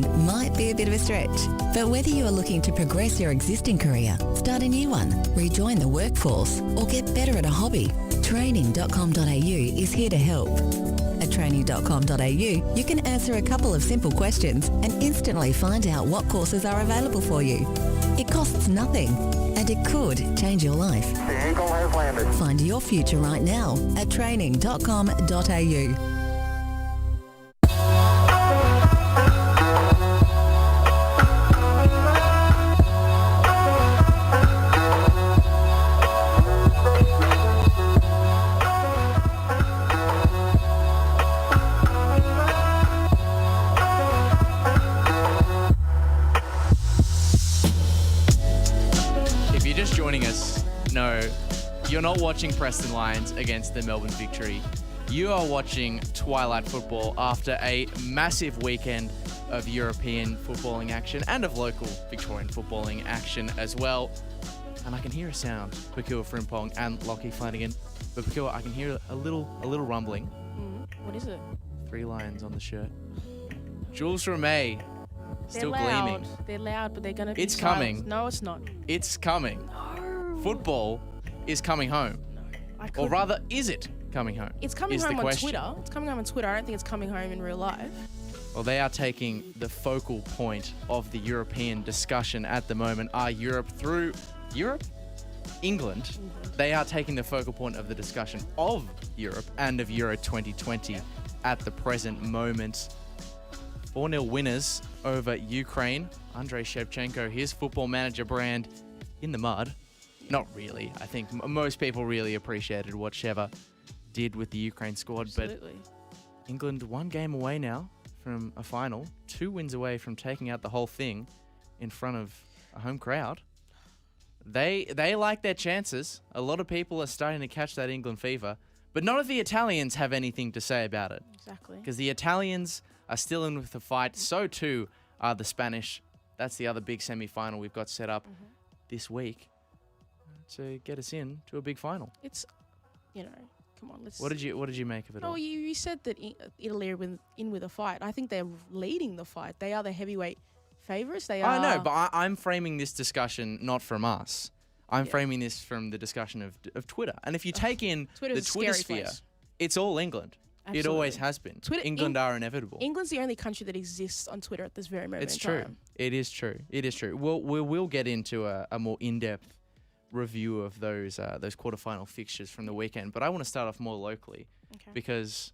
soon might be a bit of a stretch. But whether you are looking to progress your existing career, start a new one, rejoin the workforce, or get better at a hobby, training.com.au is here to help. At training.com.au, you can answer a couple of simple questions and instantly find out what courses are available for you. It costs nothing, and it could change your life. The Eagle has landed. Find your future right now at training.com.au. Joining us, no, you're not watching Preston Lions against the Melbourne Victory. You are watching Twilight football after a massive weekend of European footballing action and of local Victorian footballing action as well. And I can hear a sound, Pakua Frimpong and Lockie Flanagan. But Pakua, I can hear a little rumbling. What is it? 3 lions on the shirt. Jules Rimet, still gleaming. They're loud, but they're going to be It's silent. coming. No, it's not. It's coming. No. Football is coming home. No. Or rather, is it coming home? It's coming is home the on question. Twitter. It's coming home on Twitter. I don't think it's coming home in real life. Well, they are taking the focal point of the European discussion at the moment. Are Europe through Europe? England. They are taking the focal point of the discussion of Europe and of Euro 2020 at the present moment. 4-0 winners over Ukraine. Andrei Shevchenko, his football manager brand, in the mud. Not really. I think most people really appreciated what Sheva did with the Ukraine squad. Absolutely. But England 1 game away now from a final, 2 wins away from taking out the whole thing in front of a home crowd. They like their chances. A lot of people are starting to catch that England fever. But none of the Italians have anything to say about it. Exactly. Because the Italians are still in with the fight. So too are the Spanish. That's the other big semi-final we've got set up this week to get us in to a big final. It's, come on, let's... What did you make of it all? Oh, you said that Italy are in with a fight. I think they're leading the fight. They are the heavyweight favourites. They are... I know, but I'm framing this discussion not from us. I'm framing this from the discussion of Twitter. And if you take in Twitter's the Twitter a scary sphere, place. it's all England. Absolutely. It always has been. England are inevitable. England's the only country that exists on Twitter at this very moment It's in true. time. It is true. It is true. We'll get into a more in-depth review of those quarterfinal fixtures from the weekend. But I want to start off more locally because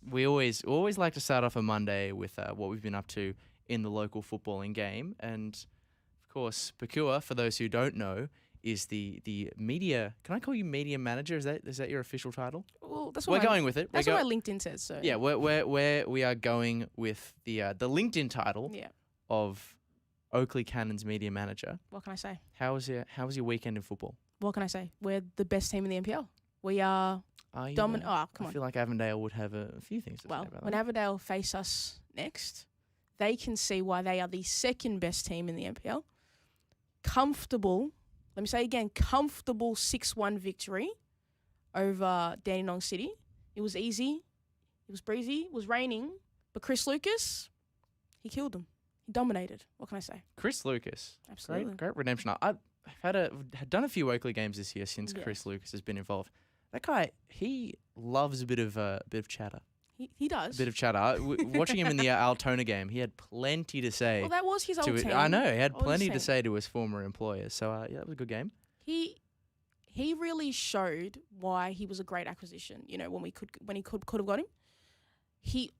we always like to start off a Monday with what we've been up to in the local footballing game. And of course, Pakua, for those who don't know, is the media. Can I call you media manager? Is that your official title? Well, that's We're what going with it. That's what my LinkedIn says. So yeah, we are going with the LinkedIn title of Oakley Cannon's media manager. What can I say? How was your weekend in football? What can I say? We're the best team in the NPL. We are dominant. Oh, come on. I feel like Avondale would have a few things to say about when that. Avondale face us next, they can see why they are the second best team in the NPL. Comfortable. Let me say again, comfortable 6-1 victory over Dandenong City. It was easy. It was breezy. It was raining. But Chris Lucas, he killed them. He dominated. What can I say? Chris Lucas. Absolutely. Great redemption. I've had done a few Oakley games this year since Chris Lucas has been involved. That guy, he loves a bit of chatter. He does. A bit of chatter. Watching him in the Altona game, he had plenty to say. Well, that was his old team. I know. He had plenty to say to his former employers. So, that was a good game. He really showed why he was a great acquisition, when he could have got him.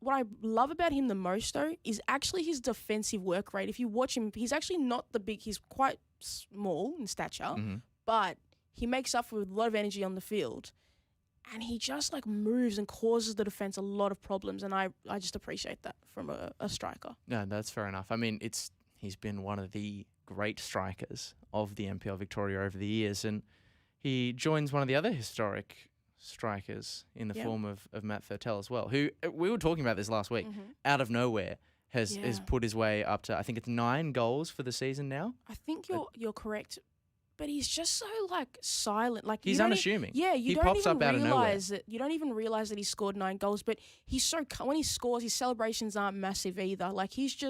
What I love about him the most, though, is actually his defensive work rate. If you watch him, he's actually not the big... He's quite small in stature, but he makes up for with a lot of energy on the field. And he just moves and causes the defense a lot of problems, and I just appreciate that from a striker. No, that's fair enough. I mean, he's been one of the great strikers of the NPL Victoria over the years, and he joins one of the other historic strikers in the form of Matt Thurtell as well, who we were talking about this last week. Out of nowhere has put his way up to, I think it's 9 goals for the season now. I think you're correct. but he's just so like silent. Like He's you don't unassuming. Yeah, you He don't pops even up out of nowhere. realize that. You don't even realize that he scored 9 goals. But he's so when he scores, his celebrations aren't massive either. Like he's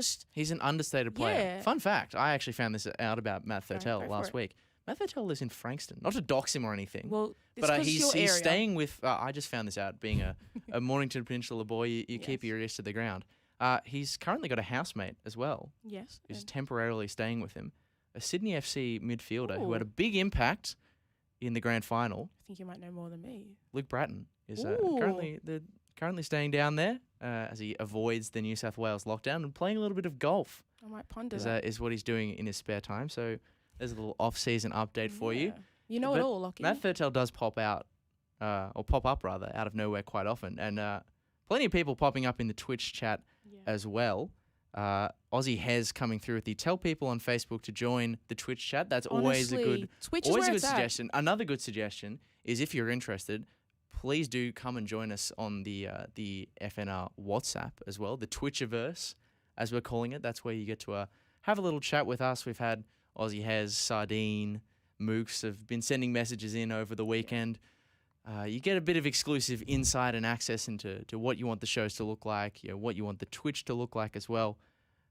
an understated player. Yeah. Fun fact, I actually found this out about Matt Thurtell go for last it. week. Matt Thurtell lives in Frankston. Not to dox him or anything. well. It's But 'cause he's your area. staying with. I just found this out. Being a Mornington Peninsula boy, you keep Yes. your ears to the ground. He's currently got a housemate as well, Yes. who's and- temporarily staying with him. A Sydney FC midfielder who had a Ooh. big impact in the grand final. I think you might know more than me. Luke Bratton is Ooh. currently staying down there as he avoids the New South Wales lockdown and playing a little bit of golf. I might ponder that. Is what he's doing in his spare time. So there's a little off-season update for you. Yeah. You know it But all, Lockie. Matt Thurtell does pop up rather, out of nowhere quite often. And plenty of people popping up in the Twitch chat Yeah. as well. Aussie Hez coming through with the tell people on Facebook to join the Twitch chat. That's always a good Honestly, Twitch is always where a good it's at. suggestion. Another good suggestion is if you're interested, please do come and join us on the FNR WhatsApp as well, the Twitchiverse, as we're calling it. That's where you get to have a little chat with us. We've had Aussie Hez, Sardine, Mooks have been sending messages in over the weekend. You get a bit of exclusive insight and access into what you want the shows to look like, what you want the Twitch to look like as well.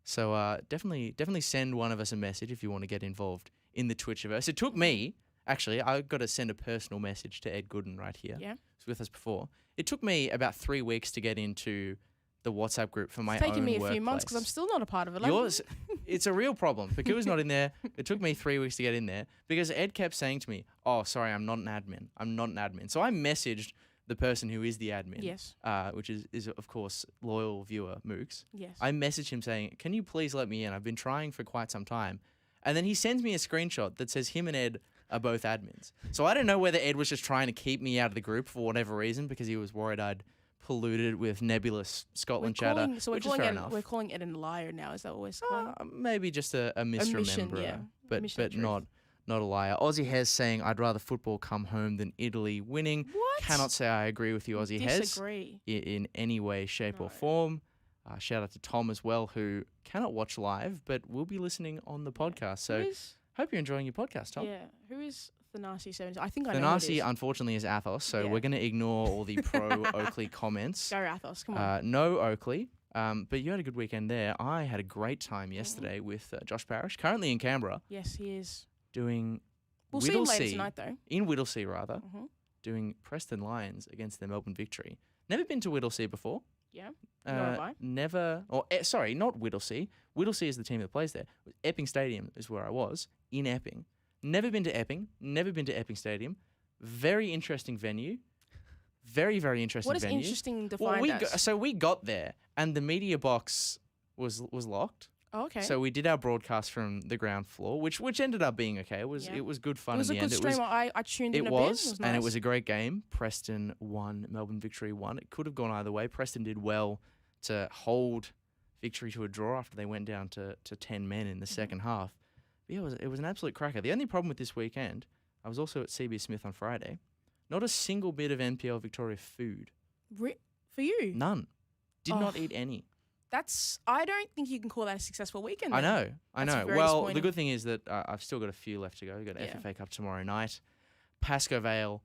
So definitely send one of us a message if you want to get involved in the Twitchiverse. It took me, actually, I got to send a personal message to Ed Gooden right here. Yeah. He was with us before. It took me about 3 weeks to get into the WhatsApp group for my It's own taken me a few workplace. months because I'm still not a part of it. Like, Yours, it's a real problem. Pakua's not in there. It took me 3 weeks to get in there because Ed kept saying to me, "Oh, sorry, I'm not an admin. I'm not an admin." So I messaged the person who is the admin, Yes. which is of course loyal viewer Mooks. Yes. I messaged him saying, "Can you please let me in? I've been trying for quite some time." And then he sends me a screenshot that says him and Ed are both admins. So I don't know whether Ed was just trying to keep me out of the group for whatever reason because he was worried I'd polluted with nebulous Scotland chatter, which is fair enough. We're calling it a liar now. Is that what we're calling? Maybe just a misrememberer, yeah. but Mission of truth. not a liar. Aussie Hez saying, "I'd rather football come home than Italy winning." What? Cannot say I agree with you, Aussie Hez, Disagree. in any way, shape, or No. form. Shout out to Tom as well, who cannot watch live, but will be listening on the podcast. So Who is, hope you're enjoying your podcast, Tom. yeah. Who is Thanasi 70? I think I know who it Thanasi, is. unfortunately, is Athos, so Yeah. we're going to ignore all the pro Oakley comments. Go Athos. Come on. No Oakley, but you had a good weekend there. I had a great time yesterday with Josh Parrish, currently in Canberra, Yes, he is. doing We'll see him later Whittlesea, tonight, though. in Whittlesea rather, Mm-hmm. doing Preston Lions against the Melbourne Victory. Never been to Whittlesea before. Yeah. Nor have I. Never, sorry, not Whittlesea. Whittlesea is the team that plays there. Epping Stadium is where I was, in Epping. Never been to Epping, never been to Epping Stadium. Very interesting venue. Very, very interesting What is venue. interesting Well, defined as? so we got there, and the media box was locked. Oh, okay. So we did our broadcast from the ground floor, which ended up being okay. It was Yeah. it was good it fun was in a the good end. stream. I tuned in It a was, bit. It was and it nice. was a great game. Preston won, Melbourne Victory won. It could have gone either way. Preston did well to hold Victory to a draw after they went down to 10 men in the second half. But yeah, it was an absolute cracker. The only problem with this weekend, I was also at CB Smith on Friday. Not a single bit of NPL Victoria food. For you. None. Did not Oh. eat any. I don't think you can call that a successful weekend. I then. know. That's very Well, the disappointing. good thing is that I've still got a few left to go. We've got Yeah. FFA Cup tomorrow night. Pascoe Vale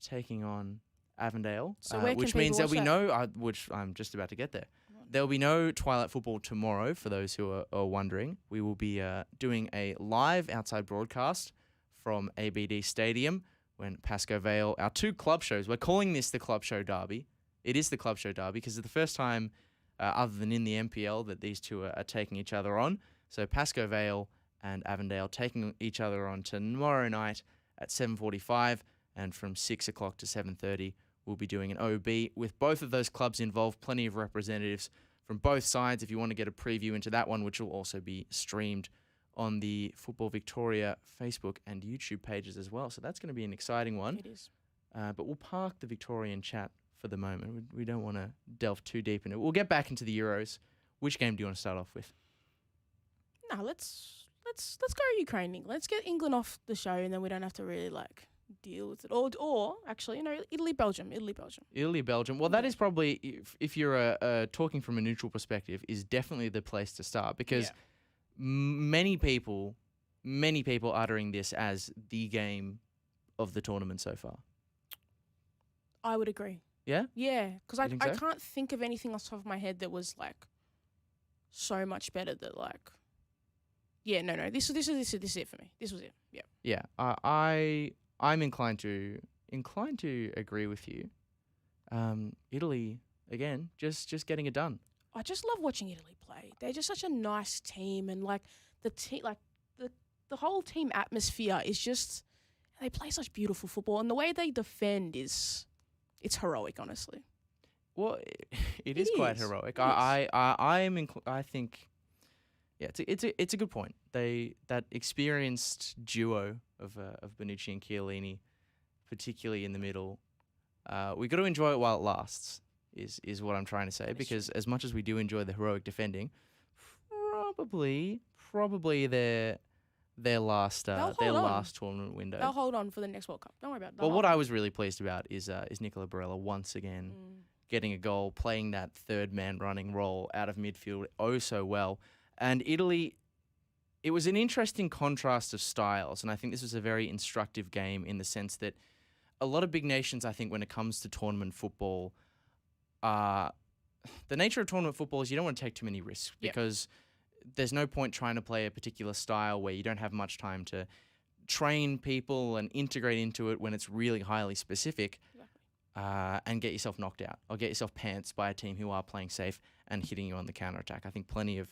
taking on Avondale, So where can which people means there'll watch be that? which I'm just about to get there. There'll be no Twilight football tomorrow, for those who are wondering. We will be doing a live outside broadcast from ABD Stadium when Pascoe Vale, our two club shows, we're calling this the Club Show Derby. It is the Club Show Derby because it's the first time, other than in the NPL, that these two are taking each other on. So Pascoe Vale and Avondale taking each other on tomorrow night at 7:45, and from 6 o'clock to 7:30, we'll be doing an OB with both of those clubs involved. Plenty of representatives from both sides if you want to get a preview into that one, which will also be streamed on the Football Victoria Facebook and YouTube pages as well. So that's going to be an exciting one. It is. But we'll park the Victorian chat for the moment. We don't want to delve too deep into it. We'll get back into the Euros. Which game do you want to start off with? No, let's go Ukraine. Let's get England off the show, and then we don't have to really deal with it. Or actually, Italy, Belgium. Italy, Belgium. Well, that is probably, if you're talking from a neutral perspective, is definitely the place to start because Yeah. many people many people uttering this as the game of the tournament so far. I would agree. Yeah? Yeah, because You I think so? can't think of anything off the top of my head that was like so much better that like. Yeah, no. This is it for me. This was it. Yeah. Yeah. I'm inclined to agree with you. Italy again, just getting it done. I just love watching Italy play. They're just such a nice team, and like the team, like the whole team atmosphere is just. They play such beautiful football, and the way they defend it's heroic, honestly. Well, it is quite heroic. I think, yeah, it's a good point. That experienced duo of Bonucci and Chiellini, particularly in the middle, we got to enjoy it while it lasts. Is what I'm trying to say, because as much as we do enjoy the heroic defending, probably their last tournament window. They'll hold on for the next World Cup. Don't worry about it. Well, what I was really pleased about is Nicola Barella once again getting a goal, playing that third man running role out of midfield so well. And Italy, it was an interesting contrast of styles, and I think this was a very instructive game in the sense that a lot of big nations, I think, when it comes to tournament football, the nature of tournament football is you don't want to take too many risks because there's no point trying to play a particular style where you don't have much time to train people and integrate into it when it's really highly specific, and get yourself knocked out or get yourself pantsed by a team who are playing safe and hitting you on the counter-attack. I think plenty of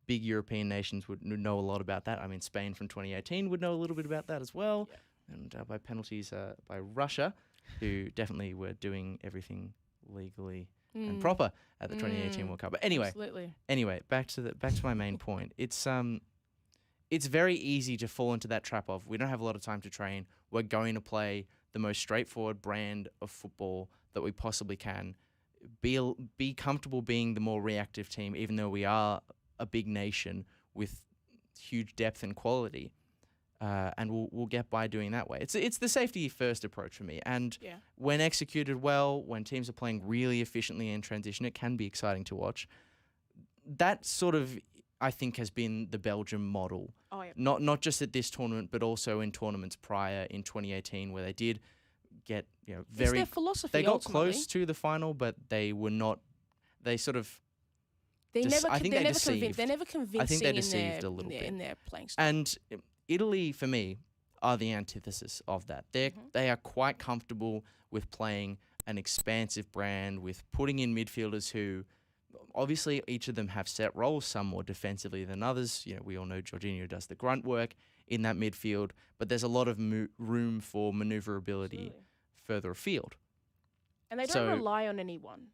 big European nations would know a lot about that. I mean, Spain from 2018 would know a little bit about that as well. Yeah. And by penalties by Russia, who definitely were doing everything legally and proper at the 2018 World Cup. But anyway, back to my main point. It's very easy to fall into that trap of we don't have a lot of time to train. We're going to play the most straightforward brand of football that we possibly can. Be comfortable being the more reactive team, even though we are a big nation with huge depth and quality. And we'll get by doing that way. It's the safety first approach for me. And when executed well, when teams are playing really efficiently in transition, it can be exciting to watch. That sort of, I think, has been the Belgium model. Oh, yeah. Not just at this tournament, but also in tournaments prior in 2018, where they did get very. It's their philosophy. They got ultimately. close to the final, but they were not. They sort of. They're never deceived. They're never convincing. I think they deceived a little bit in their playing style. And Italy, for me, are the antithesis of that. They are quite comfortable with playing an expansive brand, with putting in midfielders who, obviously, each of them have set roles, some more defensively than others. We all know Jorginho does the grunt work in that midfield, but there's a lot of room for maneuverability further afield. And they don't rely on anyone.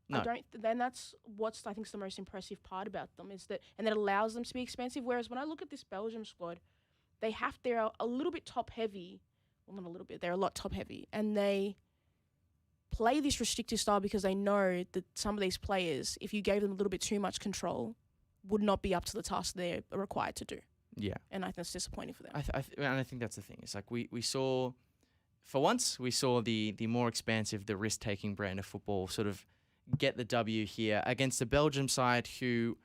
No. Then that's what's I think is the most impressive part about them is that, and that allows them to be expensive. Whereas when I look at this Belgium squad, they're a little bit top heavy. Well, not a little bit. They're a lot top heavy, and they play this restrictive style because they know that some of these players, if you gave them a little bit too much control, would not be up to the task they're required to do. Yeah, and I think that's disappointing for them. And I think that's the thing. It's like we saw, for once, we saw the more expansive, the risk-taking brand of football sort of get the W here against the Belgium side who,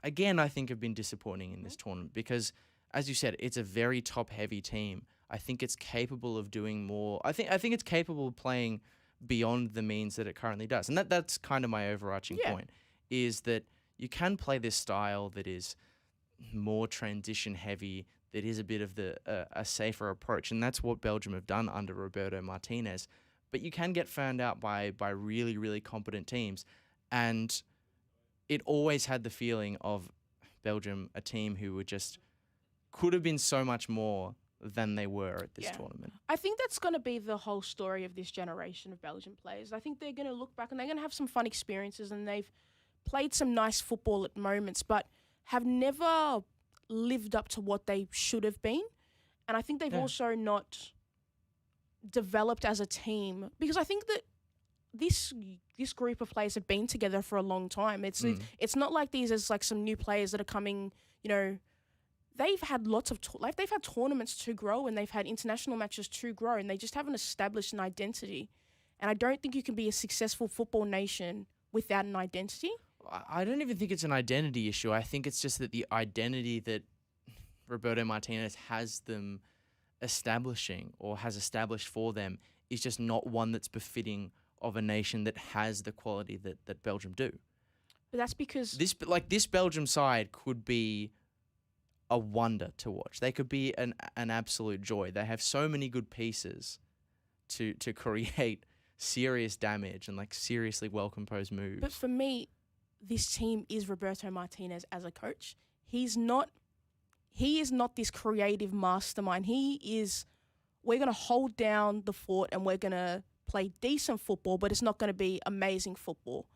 again, I think have been disappointing in this tournament because, as you said, it's a very top-heavy team. I think it's capable of doing more. I think it's capable of playing beyond the means that it currently does. And that's kind of my overarching point, is that you can play this style that is more transition-heavy, that is a bit of a safer approach. And that's what Belgium have done under Roberto Martinez. But you can get found out by really, really competent teams. And it always had the feeling of Belgium, a team who were just could have been so much more than they were at this tournament. I think that's going to be the whole story of this generation of Belgian players. I think they're going to look back and they're going to have some fun experiences, and they've played some nice football at moments, but have never lived up to what they should have been. And I think they've also not developed as a team, because I think that this group of players have been together for a long time. It's not like these as like some new players that are coming, they've had lots of they've had tournaments to grow, and they've had international matches to grow, and they just haven't established an identity. And I don't think you can be a successful football nation without an identity. I don't even think it's an identity issue. I think it's just that the identity that Roberto Martinez has them establishing or has established for them is just not one that's befitting of a nation that has the quality that Belgium do. But that's because This Belgium side could be a wonder to watch. They could be an absolute joy. They have so many good pieces to create serious damage and like seriously well composed moves. But for me, this team is Roberto Martinez as a coach. He is not this creative mastermind. We're going to hold down the fort and we're going to play decent football, but it's not going to be amazing football.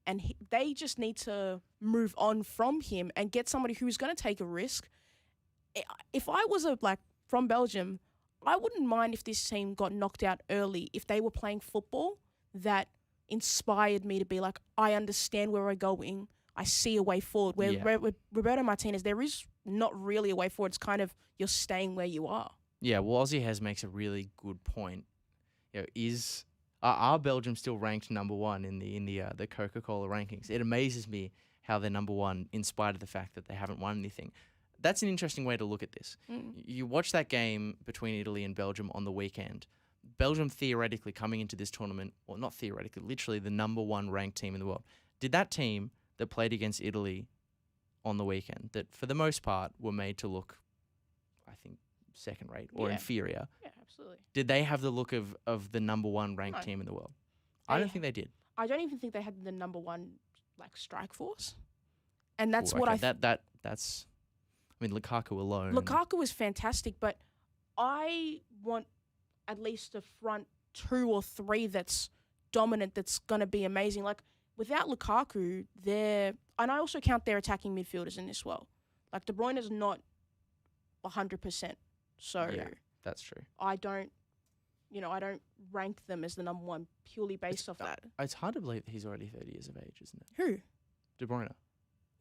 And they just need to move on from him and get somebody who's going to take a risk. If I was from Belgium, I wouldn't mind if this team got knocked out early if they were playing football that inspired me to be like, I understand where we're going. I see a way forward. With Roberto Martinez, there is not really a way forward. It's kind of you're staying where you are. Yeah, well, Aussie Hez makes a really good point. Are Belgium still ranked number one in the Coca-Cola rankings? It amazes me how they're number one in spite of the fact that they haven't won anything. That's an interesting way to look at this. You watch that game between Italy and Belgium on the weekend. Belgium theoretically coming into this tournament, or not theoretically, literally the number one ranked team in the world. Did that team that played against Italy on the weekend, that for the most part were made to look, I think, second rate or inferior. Yeah, absolutely. Did they have the look of the number one ranked team in the world? I don't think they did. I don't even think they had the number one strike force. And that's that's I mean, Lukaku alone. Lukaku is fantastic, but I want at least a front 2 or 3 that's dominant, that's going to be amazing. Like, without Lukaku, and I also count their attacking midfielders in this well. Like, De Bruyne is not 100%. So yeah, that's true. I don't rank them as the number one purely based off that. It's hard to believe that he's already 30 years of age, isn't it? Who? De Bruyne.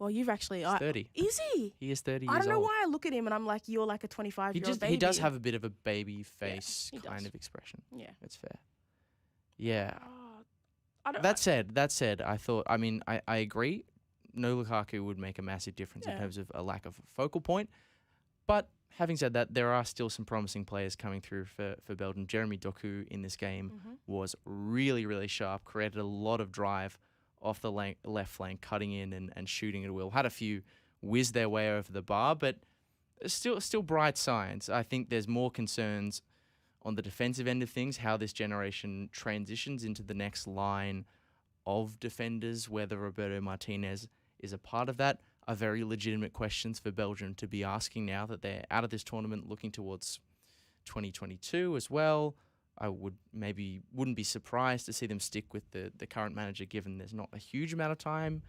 Well, you've actually... He's 30. Is he? He is 30 years old. I don't know why I look at him and I'm like, you're like a 25-year-old baby. He does have a bit of a baby face kind of expression. Yeah. That's fair. Yeah. I That said, I agree. No Lukaku would make a massive difference in terms of a lack of a focal point. But having said that, there are still some promising players coming through for Belgium. Jeremy Doku in this game was really, really sharp, created a lot of drive off the left flank, cutting in and shooting at will. Had a few whiz their way over the bar, but still bright signs. I think there's more concerns on the defensive end of things, how this generation transitions into the next line of defenders, whether Roberto Martinez is a part of that, are very legitimate questions for Belgium to be asking now that they're out of this tournament, looking towards 2022 as well. I wouldn't be surprised to see them stick with the current manager, given there's not a huge amount of time,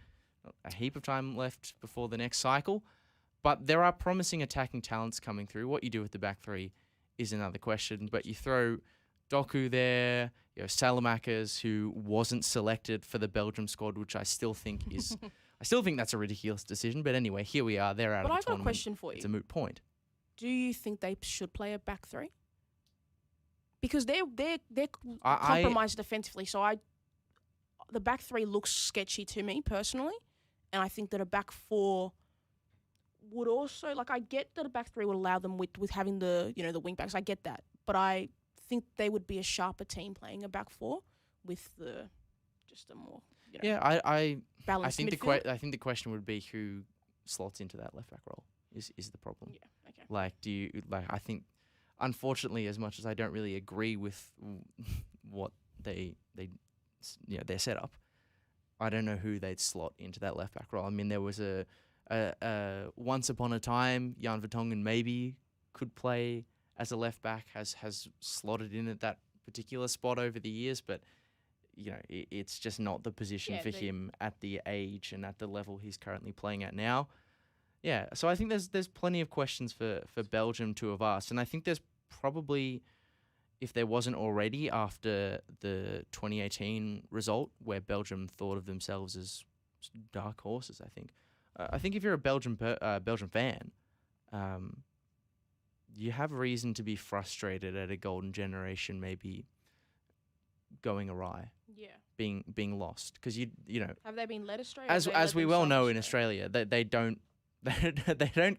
not a heap of time left before the next cycle. But there are promising attacking talents coming through. What you do with the back three is another question. But you throw Doku there, Salamakers, who wasn't selected for the Belgium squad, which I still think is... I still think that's a ridiculous decision. But anyway, here we are. They're out of the tournament. But I've got a question for you. It's a moot point. Do you think they should play a back three? Because they're compromised defensively. So the back three looks sketchy to me personally, and I think that a back four would also, I get that a back three would allow them with having the wing backs. I get that, but I think they would be a sharper team playing a back four with just a more balanced midfield. I think the question would be who slots into that left back role is the problem. Yeah. Okay. I think. Unfortunately, as much as I don't really agree with what their setup, I don't know who they'd slot into that left back role. I mean, there was a once upon a time, Jan Vertonghen maybe could play as a left back, has slotted in at that particular spot over the years, but it's just not the position for him at the age and at the level he's currently playing at now. Yeah, so I think there's plenty of questions for Belgium to have asked, and I think there's probably, if there wasn't already after the 2018 result, where Belgium thought of themselves as dark horses, I think if you're a Belgium fan, you have reason to be frustrated at a golden generation maybe going awray. Yeah. Being lost, because have they been led astray? As we well know in Australia, they don't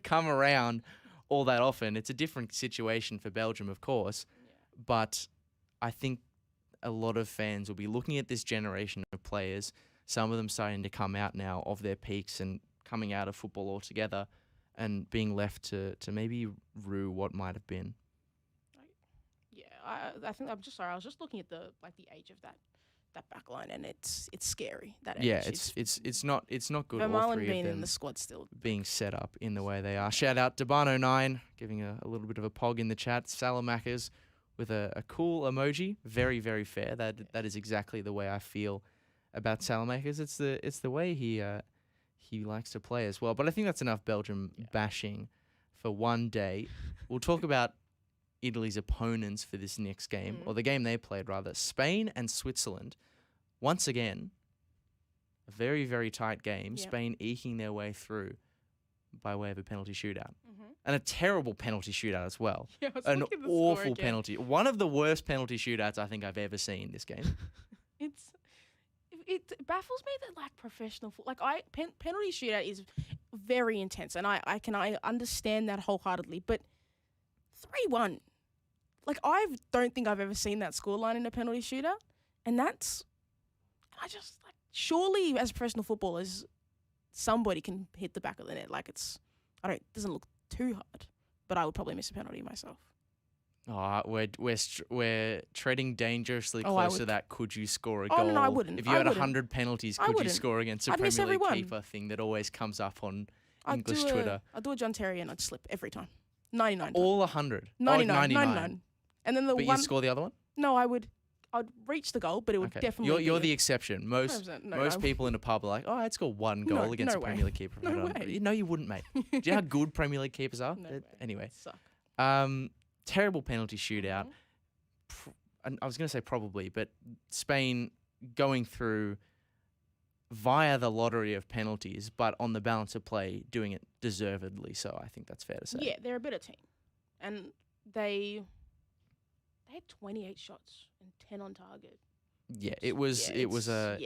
come around all that often. It's a different situation for Belgium, of course, but I think a lot of fans will be looking at this generation of players, some of them starting to come out now of their peaks and coming out of football altogether, and being left to maybe rue what might have been. Yeah, I think I'm just sorry. I was just looking at the age of that back line, and it's scary. That age. Yeah, it's not good. All Vermaelen three being of them in the squad still being set up in the way they are. Shout out Debano9 giving a little bit of a pog in the chat. Salamakers with a cool emoji. Very, very fair. That is exactly the way I feel about Salamakers. It's the way he likes to play as well. But I think that's enough Belgium bashing for one day. We'll talk about Italy's opponents for this next game, or the game they played rather. Spain and Switzerland. Once again, a very, very tight game. Yep. Spain eking their way through by way of a penalty shootout. And a terrible penalty shootout as well. Yeah, I was An looking at the awful score again. penalty. One of the worst penalty shootouts I think I've ever seen this game. It baffles me that like professional penalty shootout is very intense, and I understand that wholeheartedly. But 3-1, like don't think I've ever seen that scoreline in a penalty shootout, and I just like surely as professional footballers, somebody can hit the back of the net. Like it doesn't look too hard, but I would probably miss a penalty myself. Oh, we're treading dangerously Oh, I close to would. that. Could you score a Oh, goal? no, I wouldn't. If you I had wouldn't. 100 penalties, I could you wouldn't. score against a I'd miss Premier every League one. keeper thing that always comes up on I'd English do Twitter? I'd do a John Terry and I'd slip every time. 99 times. All 100. 99, Oh, 99. And then the But one. you score the other one? No, I'd reach the goal, but it would Okay. definitely. You're be the exception. Most 100%. No, most no. people in a pub are like, oh, I'd score one goal No, against no a way. Premier League keeper. No I don't- way. No, you wouldn't, mate. Do you know how good Premier League keepers are? No way. Anyway, Suck. terrible penalty shootout. I was going to say probably, but Spain going through via the lottery of penalties, but on the balance of play, doing it deservedly. So I think that's fair to say. Yeah, they're a better team, and they had 28 shots and 10 on target. Yeah, it was it's a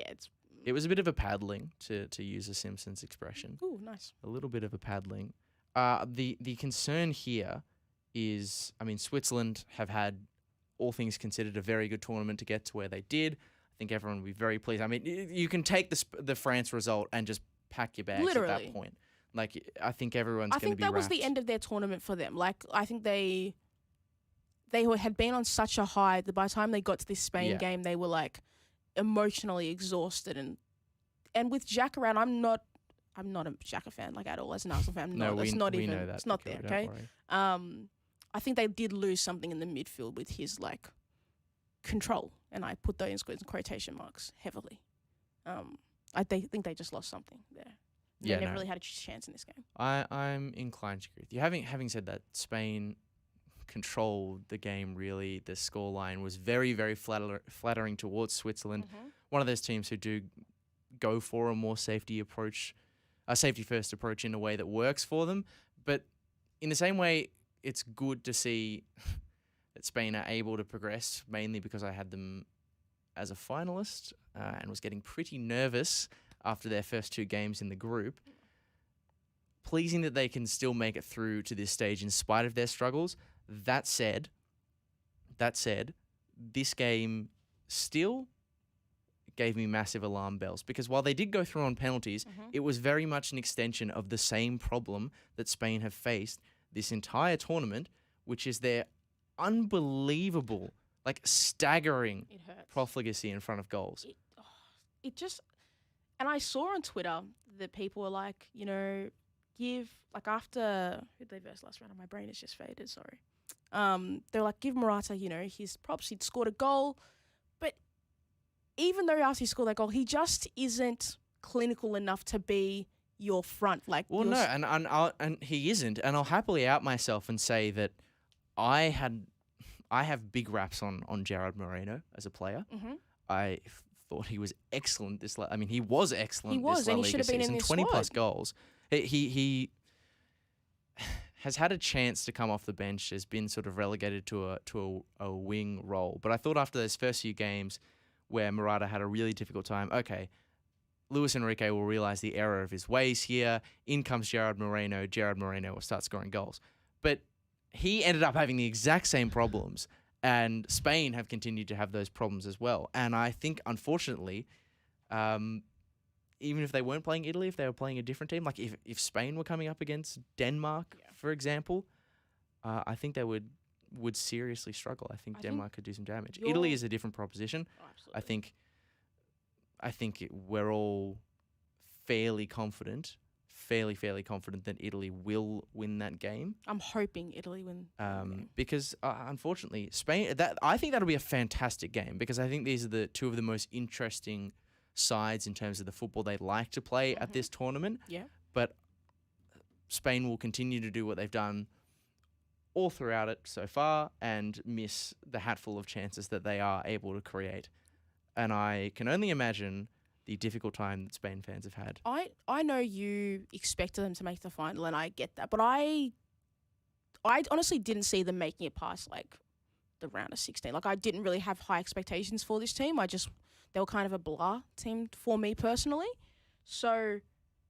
bit of a paddling to use a Simpsons expression. Ooh, nice. A little bit of a paddling. The concern here is, I mean, Switzerland have had, all things considered, a very good tournament to get to where they did. I think everyone will be very pleased. I mean, you can take the France result and just pack your bags at Literally. that point. Like, I think everyone's going to be I think that was the wrapped. end of their tournament for them. Like, I think they had been on such a high that by the time they got to this Spain Yeah. game, they were like emotionally exhausted. And with Xhaka around, I'm not a Xhaka fan like at all as an Arsenal fan. No, It's we not know even. that. It's not there. Don't Okay. worry. I think they did lose something in the midfield with his like control, and I put those in quotation marks heavily. Think they just lost something there. Yeah, They never no. really had a chance in this game. I'm inclined to agree with you. Having said that, Spain controlled the game really. The scoreline was very, very flattering towards Switzerland. One of those teams who do go for a more safety first approach in a way that works for them. But in the same way, it's good to see that Spain are able to progress, mainly because I had them as a finalist and was getting pretty nervous after their first two games in the group. Pleasing that they can still make it through to this stage in spite of their struggles. That said, this game still gave me massive alarm bells, because while they did go through on penalties, it was very much an extension of the same problem that Spain have faced this entire tournament, which is their unbelievable, like staggering It hurts. profligacy in front of goals. It just, and I saw on Twitter that people were like, give, like after, who did they verse last round? My brain is just faded, sorry. They were like, give Morata, his props. He'd scored a goal. But even though after he scored that goal, he just isn't clinical enough to be your front. Like, Well, no, and he isn't, and I'll happily out myself and say that I have big raps on Gerard Moreno as a player. I thought he was excellent he was excellent. He was, this La and he Liga should have been in season, this 20 plus squad. goals. He has had a chance to come off the bench, has been sort of relegated to a wing role. But I thought after those first few games where Morata had a really difficult time, okay, Luis Enrique will realise the error of his ways here. In comes Gerard Moreno. Gerard Moreno will start scoring goals. But he ended up having the exact same problems, and Spain have continued to have those problems as well. And I think, unfortunately, even if they weren't playing Italy, if they were playing a different team, like if Spain were coming up against Denmark, for example, I think they would seriously struggle. I think Denmark could do some damage. Italy is a different proposition. Oh, absolutely. I think we're all fairly confident that Italy will win that game. I'm hoping Italy win. Because unfortunately, Spain. I think that'll be a fantastic game because I think these are the two of the most interesting sides in terms of the football they like to play at this tournament. Yeah. But Spain will continue to do what they've done all throughout it so far and miss the hatful of chances that they are able to create. And I can only imagine the difficult time that Spain fans have had. I know you expected them to make the final, and I get that, but I honestly didn't see them making it past like the round of 16. Like I didn't really have high expectations for this team. They were kind of a blah team for me personally. So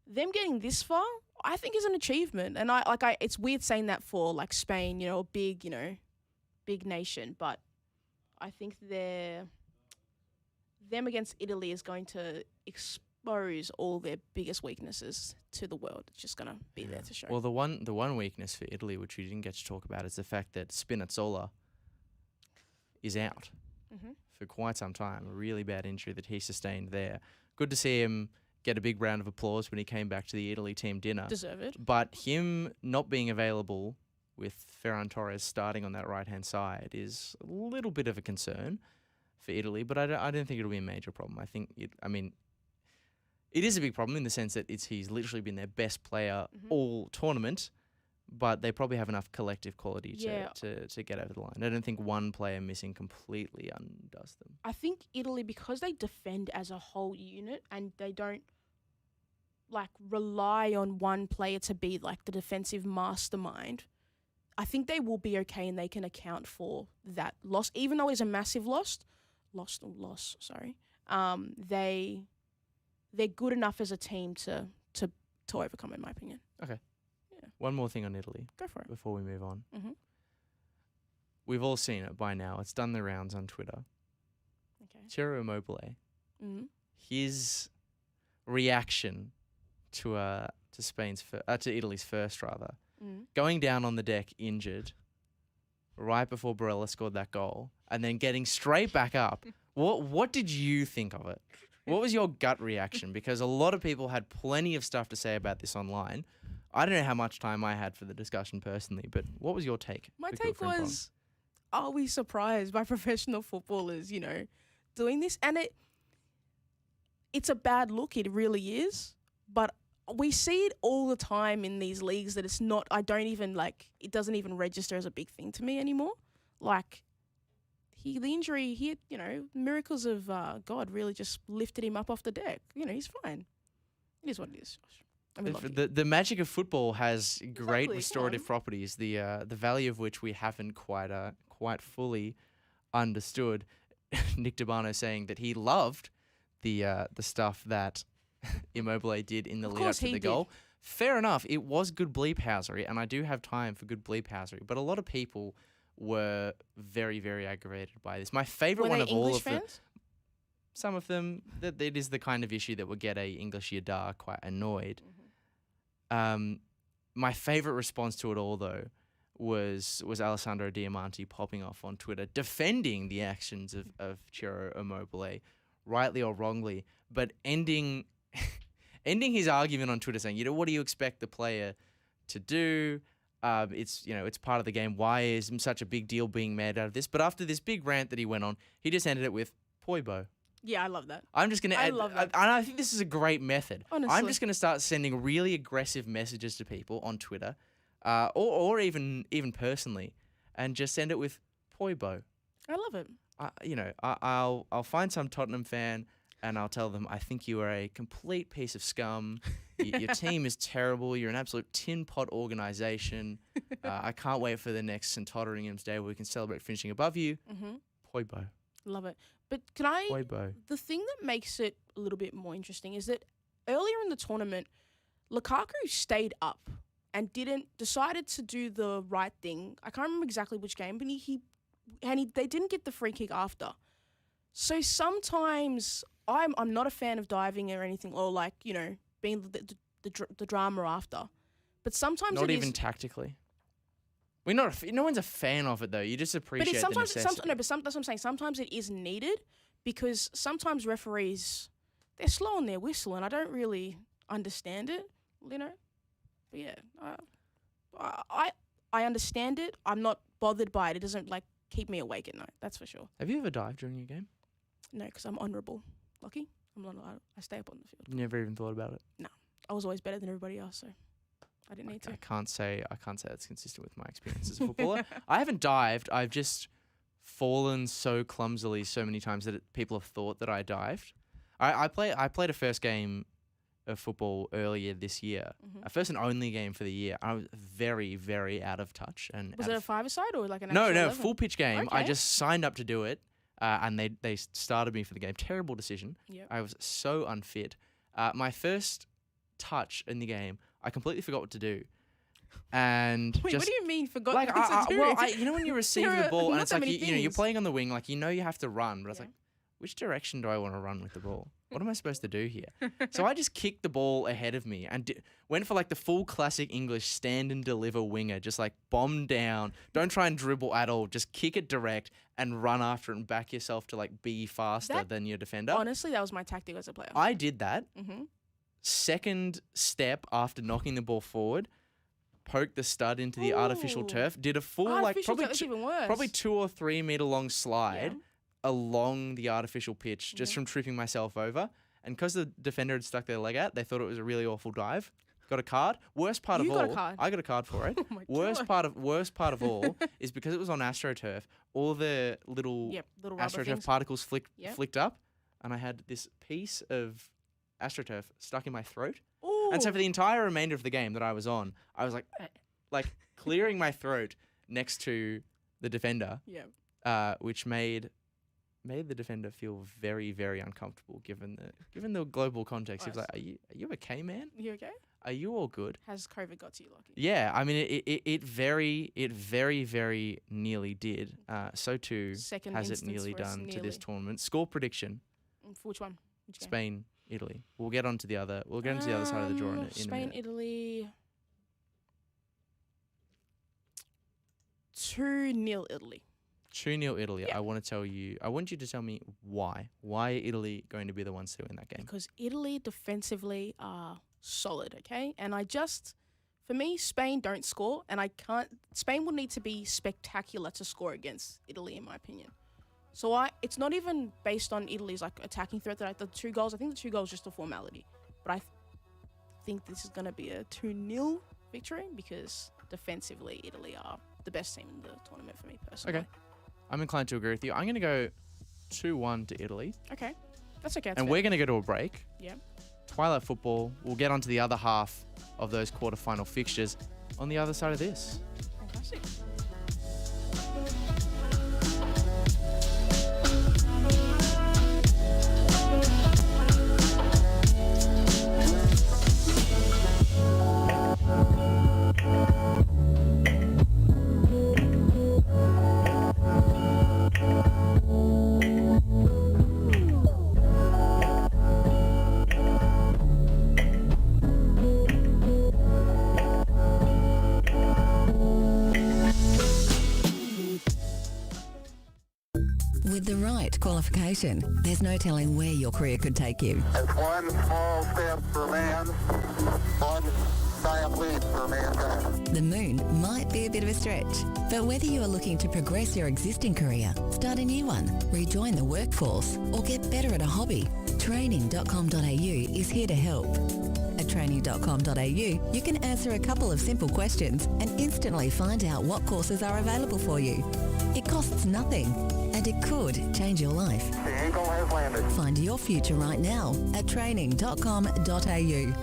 them getting this far, I think is an achievement. And it's weird saying that for like Spain, a big nation, but I think them against Italy is going to expose all their biggest weaknesses to the world. It's just going to be there to show. Well, the one weakness for Italy, which we didn't get to talk about, is the fact that Spinazzola is out for quite some time. A really bad injury that he sustained there. Good to see him get a big round of applause when he came back to the Italy team dinner. Deserve it. But him not being available with Ferran Torres starting on that right-hand side is a little bit of a concern for Italy, but I don't think it'll be a major problem. I think it is a big problem in the sense that he's literally been their best player all tournament, but they probably have enough collective quality to get over the line. I don't think one player missing completely undoes them. I think Italy, because they defend as a whole unit and they don't like rely on one player to be like the defensive mastermind, I think they will be okay and they can account for that loss, even though it's a massive loss. Sorry. They're good enough as a team to overcome, in my opinion. Okay. Yeah. One more thing on Italy. Go for it. Before we move on. Mm-hmm. We've all seen it by now. It's done the rounds on Twitter. Okay. Ciro Immobile. Mm-hmm. His reaction to Italy's first rather, going down on the deck injured right before Barella scored that goal, and then getting straight back up. What did you think of it? What was your gut reaction? Because a lot of people had plenty of stuff to say about this online. I don't know how much time I had for the discussion personally, but what was your take? My take was, are we surprised by professional footballers, doing this? And it's a bad look, it really is. But we see it all the time in these leagues that it's not, it doesn't even register as a big thing to me anymore. Like, the injury, miracles of God really just lifted him up off the deck. He's fine. It is what it is. The magic of football has great restorative properties, the value of which we haven't quite fully understood. Nick Dabano saying that he loved the stuff that Immobile did in the lead up to the goal. Fair enough. It was good bleephousery, and I do have time for good bleephousery, but a lot of people were very, very aggravated by this. My favorite one of all of them. Some of them, that it is the kind of issue that would get a English Yadar quite annoyed. My favorite response to it all, though, was Alessandro Diamanti popping off on Twitter, defending the actions of Ciro Immobile, rightly or wrongly, but ending his argument on Twitter saying, what do you expect the player to do? It's part of the game. Why is such a big deal being made out of this? But after this big rant that he went on, he just ended it with Poibo. Yeah, I love that. I'm just going to add, love that. and I think this is a great method. Honestly. I'm just going to start sending really aggressive messages to people on Twitter, or even personally, and just send it with Poibo. I love it. I'll find some Tottenham fan and I'll tell them, I think you are a complete piece of scum. Your team is terrible. You're an absolute tin pot organisation. I can't wait for the next St Totteringham's Day where we can celebrate finishing above you. Poibo. Love it. But can I... Poibo. The thing that makes it a little bit more interesting is that earlier in the tournament, Lukaku stayed up and decided to do the right thing. I can't remember exactly which game, but they didn't get the free kick after. So sometimes I'm not a fan of diving or anything, or like, you know, being the drama after. But sometimes not even tactically. No one's a fan of it though. You just appreciate the necessity. That's what I'm saying. Sometimes it is needed because sometimes referees, they're slow on their whistle, and I don't really understand it, you know. But yeah, I understand it. I'm not bothered by it. It doesn't like keep me awake at night. That's for sure. Have you ever dived during your game? No, because I'm honourable. Lucky. I'm not. I stay up on the field. You never even thought about it? No, I was always better than everybody else, so I didn't need to. I can't say that's consistent with my experience as a footballer. I haven't dived. I've just fallen so clumsily so many times that people have thought that I dived. I played a first game of football earlier this year, a first and only game for the year. I was very, very out of touch. And was it a five-a-side or like an No, actual 11? full pitch game. Okay. I just signed up to do it, and they started me for the game. Terrible decision. Yep. I was so unfit. My first touch in the game, I completely forgot what to do. And Wait, just, what do you mean forgot like, what to do? well, you know when you receive the ball and not it's that like many you're things. playing on the wing, like you have to run, but it's Yeah. like, which direction do I want to run with the ball? What am I supposed to do here? So I just kicked the ball ahead of me and went for like the full classic English stand and deliver winger, just like bomb down. Don't try and dribble at all. Just kick it direct and run after it and back yourself to like be faster than your defender. Honestly, that was my tactic as a player. I did that. Mm-hmm. Second step after knocking the ball forward, poked the stud into the artificial Ooh. turf, did a full like Artificial probably turf is even worse. probably 2 or 3 meter long slide Yeah. along the artificial pitch just from tripping myself over. And because the defender had stuck their leg out, they thought it was a really awful dive. Got a card. Worst part You of got a all, card? I got a card for it. Oh my worst God. part of all is because it was on AstroTurf. All the little Little rubber AstroTurf things. particles Yep. flicked up, and I had this piece of AstroTurf stuck in my throat. Ooh. And so for the entire remainder of the game that I was on, I was like clearing my throat next to the defender, Yeah. which made the defender feel very, very uncomfortable given the global context. He was Nice. like, "Are you okay, man? You okay? Are you all good?" Has COVID got to you, Lucky? Yeah, I mean it very, very nearly did. So too Second has it instance nearly for us, done to this nearly. tournament. Score prediction: For which one? Which game? Spain, Italy. We'll get onto the other. We'll get into the other side of the draw in a Spain, minute. Italy. 2-0 Italy. 2-0 Italy. Yeah. I want you to tell me why. Why are Italy going to be the ones to win that game? Because Italy defensively are solid, okay? And for me, Spain don't score, and Spain will need to be spectacular to score against Italy, in my opinion. So it's not even based on Italy's like attacking threat. The 2 goals, I think the 2 goals just a formality. But I think this is going to be a 2-0 victory because defensively, Italy are the best team in the tournament for me personally. Okay. I'm inclined to agree with you. I'm going to go 2-1 to Italy. Okay. That's okay. And we're going to go to a break. Yeah. Twilight football. We'll get onto the other half of those quarterfinal fixtures on the other side of this. Fantastic. With the right qualification, there's no telling where your career could take you. It's one small step for man, one giant leap for mankind. The moon might be a bit of a stretch, but whether you are looking to progress your existing career, start a new one, rejoin the workforce, or get better at a hobby, training.com.au is here to help. At training.com.au, you can answer a couple of simple questions and instantly find out what courses are available for you. It costs nothing, and it could change your life. The eagle has landed. Find your future right now at training.com.au.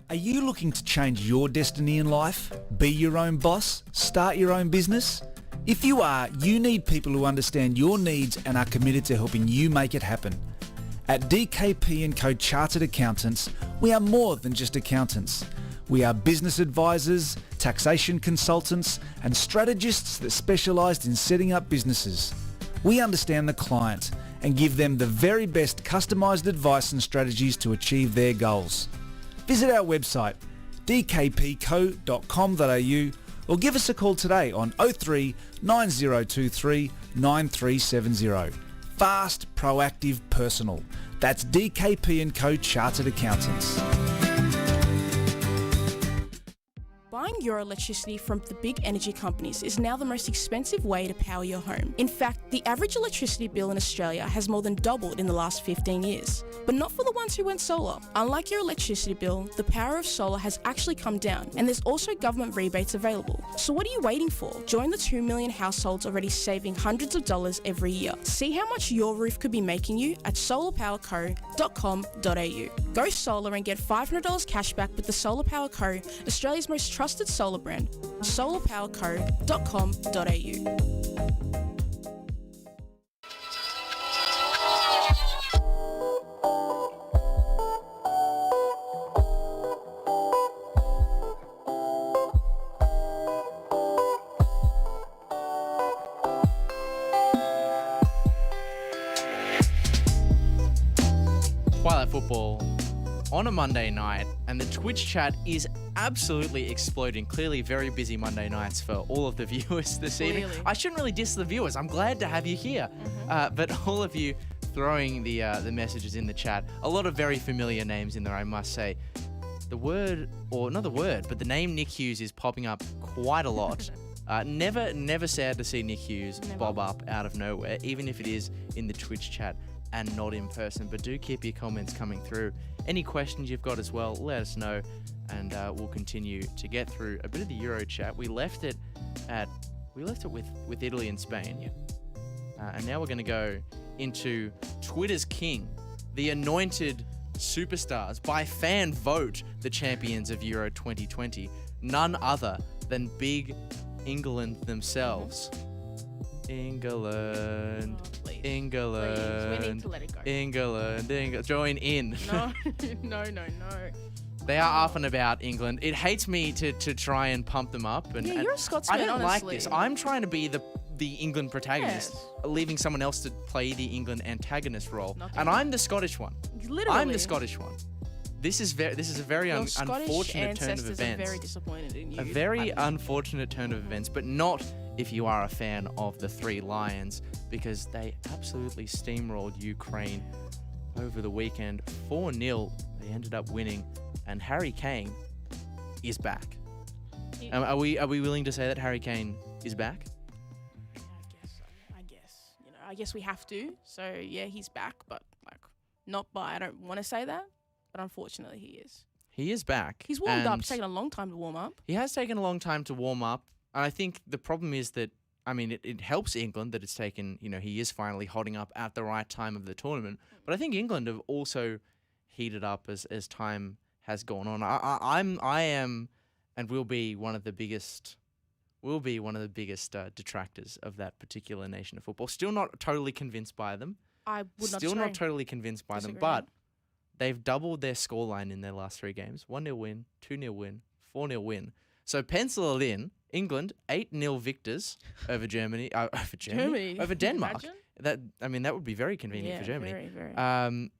Are you looking to change your destiny in life? Be your own boss? Start your own business? If you are, you need people who understand your needs and are committed to helping you make it happen. At DKP & Co Chartered Accountants, We are more than just accountants. We are business advisors, taxation consultants, and strategists that specialise in setting up businesses. We understand the client and give them the very best customised advice and strategies to achieve their goals. Visit our website dkpco.com.au or give us a call today on 03 9023 9370. Fast, proactive, personal. That's DKP & Co Chartered Accountants. Buying your electricity from the big energy companies is now the most expensive way to power your home. In fact, the average electricity bill in Australia has more than doubled in the last 15 years. But not for the ones who went solar. Unlike your electricity bill, the power of solar has actually come down, and there's also government rebates available. So what are you waiting for? Join the 2 million households already saving hundreds of dollars every year. See how much your roof could be making you at solarpowerco.com.au. Go solar and get $500 cash back with the Solar Power Co, Australia's most trusted solar brand. solarpowerco.com.au. Twilight Football on a Monday night, and the Twitch chat is absolutely exploding. Clearly very busy Monday nights for all of the viewers this evening. Clearly. I shouldn't really diss the viewers. I'm glad to have you here. But all of you throwing the messages in the chat, a lot of very familiar names in there, I must say. The word, or not the word, but the name Nick Hughes is popping up quite a lot. Never sad to see Nick Hughes bob up out of nowhere, even if it is in the Twitch chat and not in person. But do keep your comments coming through. Any questions you've got as well, let us know, and we'll continue to get through a bit of the Euro chat. We left it with Italy and Spain, and now we're going to go into Twitter's king, the anointed superstars by fan vote, the champions of Euro 2020, none other than big England themselves. England. Please. England. Please, we need to let it go. England. Join in. No. They are up and about England. It hates me to try and pump them up. And, Yeah, and you're a Scotsman, I don't honestly. like this. I'm trying to be the England protagonist, leaving someone else to play the England antagonist role. Not And doing I'm the Scottish one. Literally. I'm the Scottish one. This is a very Your Scottish unfortunate turn of ancestors are events. very disappointed in you. A very unfortunate turn of events, but not if you are a fan of the Three Lions, because they absolutely steamrolled Ukraine over the weekend. 4-0, they ended up winning, and Harry Kane is back. Are we willing to say that Harry Kane is back? I guess. I guess we have to. So yeah, he's back, but not by. I don't want to say that, but unfortunately he is. He is back. He's warmed up. and It's taken a long time to warm up. He has taken a long time to warm up. And I think the problem is that, it helps England that it's taken, he is finally hotting up at the right time of the tournament. But I think England have also heated up as time has gone on. I am and will be one of the biggest detractors of that particular nation of football. Still not totally convinced by them. I would not Still not totally convinced by them, disagree. but they've doubled their scoreline in their last 3 games. 1-0 win, 2-0 win, 4-0 win. So pencil it in. England 8-0 victors over Germany. Over Denmark. Imagine? That would be very convenient for Germany. Very, very.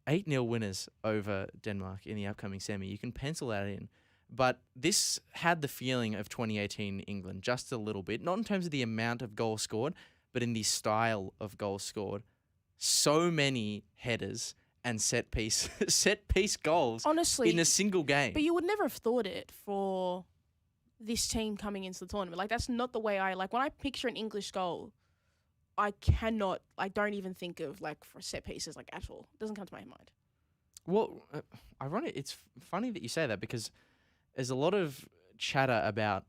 8-0 winners over Denmark in the upcoming semi. You can pencil that in. But this had the feeling of 2018 England just a little bit, not in terms of the amount of goals scored, but in the style of goals scored. So many headers and set piece goals Honestly, in a single game. But you would never have thought it for this team coming into the tournament. That's not the way when I picture an English goal, I don't even think of for set pieces at all. It doesn't come to my mind. Well, ironic. It's funny that you say that, because there's a lot of chatter about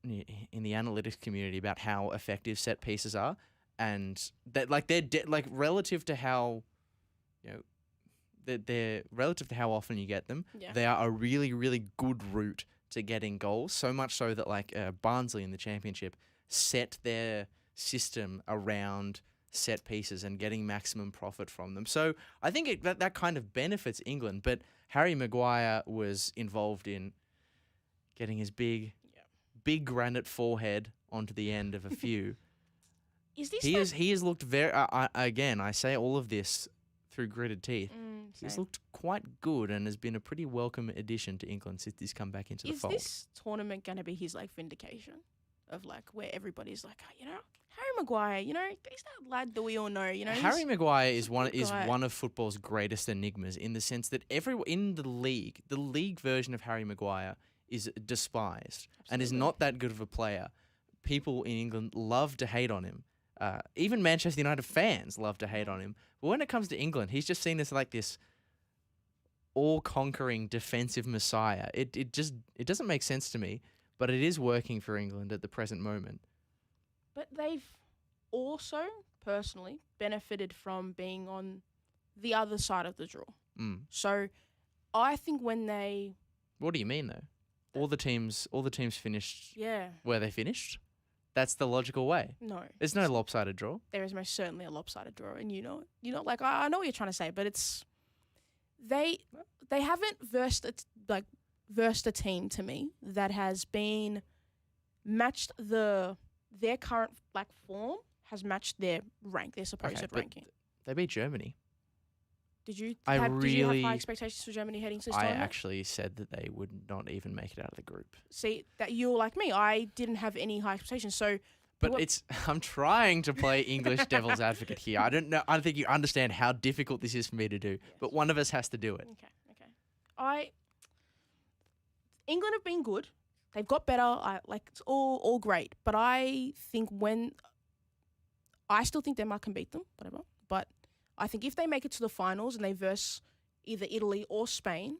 in the analytics community about how effective set pieces are, and that they're relative to how they're relative to how often you get them. Yeah. They are a really, really good route to getting goals. So much so that Barnsley in the Championship set their system around set pieces and getting maximum profit from them. So I think that kind of benefits England. But Harry Maguire was involved in getting his big granite forehead onto the end of a few. Is this He has looked very. Again, I say all of this through gritted teeth. He's looked quite good and has been a pretty welcome addition to England since he's come back into the fold. Is this tournament going to be his like vindication of like where everybody's like, oh, Harry Maguire, he's that lad that we all know, Harry Maguire is a one good guy. of football's greatest enigmas in the sense that in the league version of Harry Maguire is despised and is Absolutely. not that good of a player. People in England love to hate on him. Even Manchester United fans love to hate on him. But when it comes to England, he's just seen as like this all-conquering defensive messiah. It doesn't make sense to me, but it is working for England at the present moment. But they've also personally benefited from being on the other side of the draw. So I think when they What do you mean though? All the teams finished where they finished. That's the logical way. No. There's no lopsided draw. There is most certainly a lopsided draw, and like I know what you're trying to say, but it's they haven't versed a team to me that has been matched their current form has matched their rank, their supposed but ranking. They beat Germany. Did you I have really- high expectations for Germany heading to this I tournament? actually said that they would not even make it out of the group. See, that you're like me. I didn't have any high expectations. So, But what- I'm trying to play English devil's advocate here. I don't think you understand how difficult this is for me to do. But one of us has to do it. Okay. England have been good. They've got better. It's all great. But I think I still think Denmark can beat them, whatever. But I think if they make it to the finals and they verse either Italy or Spain,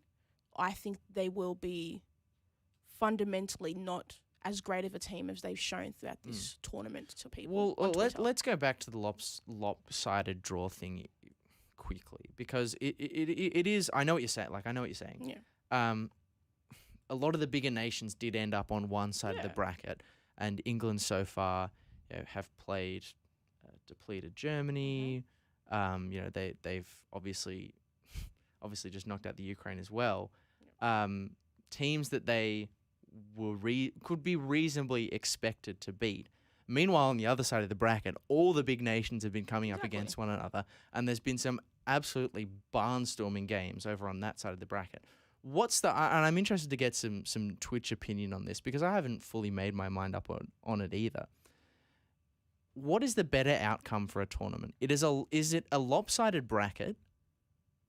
I think they will be fundamentally not as great of a team as they've shown throughout this tournament to people. Well, on Twitter. let's go back to the lopsided draw thing quickly because it is. I know what you're saying. I know what you're saying. Yeah. A lot of the bigger nations did end up on one side of the Yeah. bracket, and England so far have played depleted Germany. They've obviously just knocked out the Ukraine as well. Teams that they could be reasonably expected to beat. Meanwhile, on the other side of the bracket, all the big nations have been coming up against one another, and there's been some absolutely barnstorming games over on that side of the bracket. And I'm interested to get some Twitch opinion on this because I haven't fully made my mind up on it either. What is the better outcome for a tournament? Is it a lopsided bracket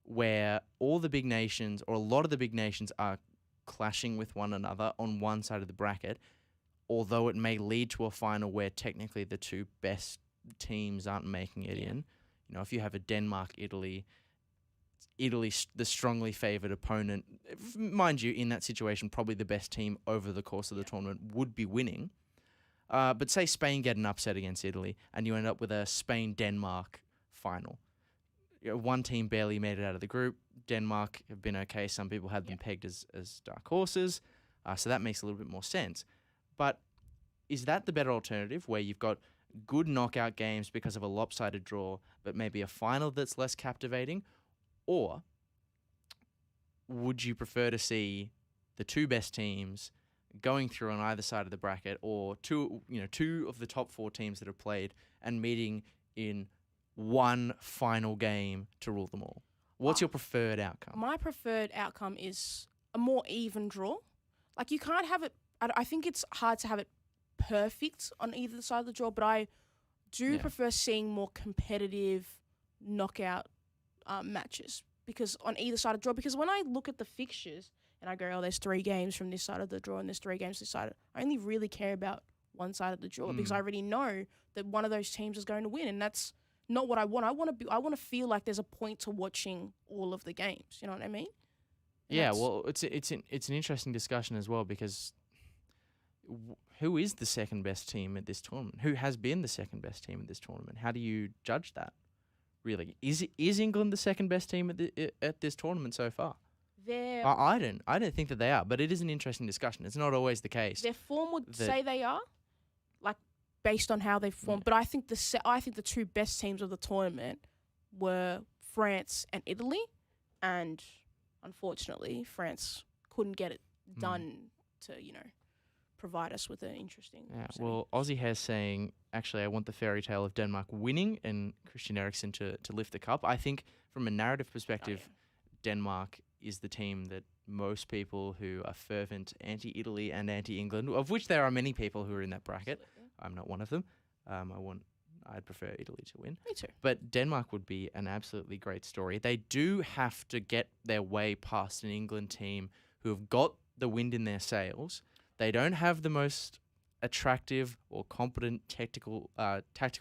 where all the big nations or a lot of the big nations are clashing with one another on one side of the bracket, although it may lead to a final where technically the two best teams aren't making it in? If you have a Denmark-Italy, the strongly favoured opponent, mind you, in that situation, probably the best team over the course of the tournament would be winning. But say Spain get an upset against Italy and you end up with a Spain-Denmark final. One team barely made it out of the group. Denmark have been okay. Some people had them pegged as dark horses. So that makes a little bit more sense. But is that the better alternative where you've got good knockout games because of a lopsided draw, but maybe a final that's less captivating? Or would you prefer to see the two best teams going through on either side of the bracket, or two of the top four teams that have played and meeting in one final game to rule them all? What's your preferred outcome? My preferred outcome is a more even draw. You can't have it. I think it's hard to have it perfect on either side of the draw, but I do prefer seeing more competitive knockout matches because on either side of the draw. Because when I look at the fixtures and I go, oh, there's 3 games from this side of the draw and there's 3 games this side, I only really care about one side of the draw because I already know that one of those teams is going to win, and that's not what I want. I want to feel like there's a point to watching all of the games. You know what I mean? And Yeah, well, it's an interesting discussion as well because who is the second best team at this tournament? Who has been the second best team at this tournament? How do you judge that? Really, is England the second best team at this tournament so far? I don't think that they are, but it is an interesting discussion. It's not always the case. Their form would say they are, based on how they formed. But I think the 2 best teams of the tournament were France and Italy, and unfortunately, France couldn't get it done to, provide us with an interesting. Yeah, setting. well, Aussie Hair's saying, actually, I want the fairy tale of Denmark winning and Christian Eriksen to lift the cup. I think from a narrative perspective, Denmark is the team that most people who are fervent anti-Italy and anti-England, of which there are many people who are in that bracket. Absolutely. I'm not one of them. I'd prefer Italy to win. Me too. But Denmark would be an absolutely great story. They do have to get their way past an England team who have got the wind in their sails. They don't have the most attractive or competent tactical